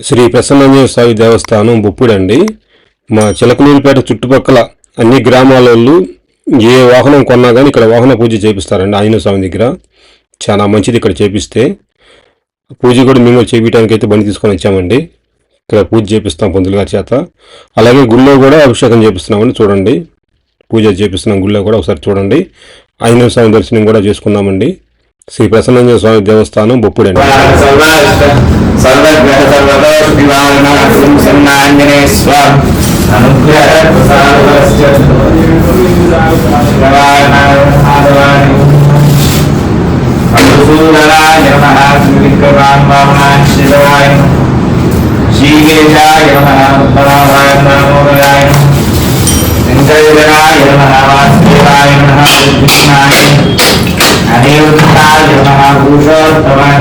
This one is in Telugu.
శ్రీ ప్రసన్నాంజనేయ స్వామి దేవస్థానం బొప్పుడండి. మా చిలకలూరిపేట చుట్టుపక్కల అన్ని గ్రామాలలో ఏ వాహనం కొన్నా కానీ ఇక్కడ వాహన పూజ చేపిస్తారండి. ఆంజనేయ స్వామి దగ్గర చాలా మంచిది. ఇక్కడ చేపిస్తే పూజ కూడా మేము చేపించడానికి అయితే బండి తీసుకొని వచ్చామండి. ఇక్కడ పూజ చేపిస్తాం పంతులు గారి చేత. అలాగే గుళ్ళో కూడా అభిషేకం చేపిస్తున్నామండి. చూడండి, పూజ చేపిస్తున్నాం గుళ్ళో కూడా, ఒకసారి చూడండి. ఆంజనేయ స్వామి దర్శనం కూడా చేసుకుందామండి. శ్రీ ప్రసన్నాంజనేయ స్వామి దేవస్థానం బొప్పుడండి. అనిరుద్ధాయ నమః భూషోత్తమాయ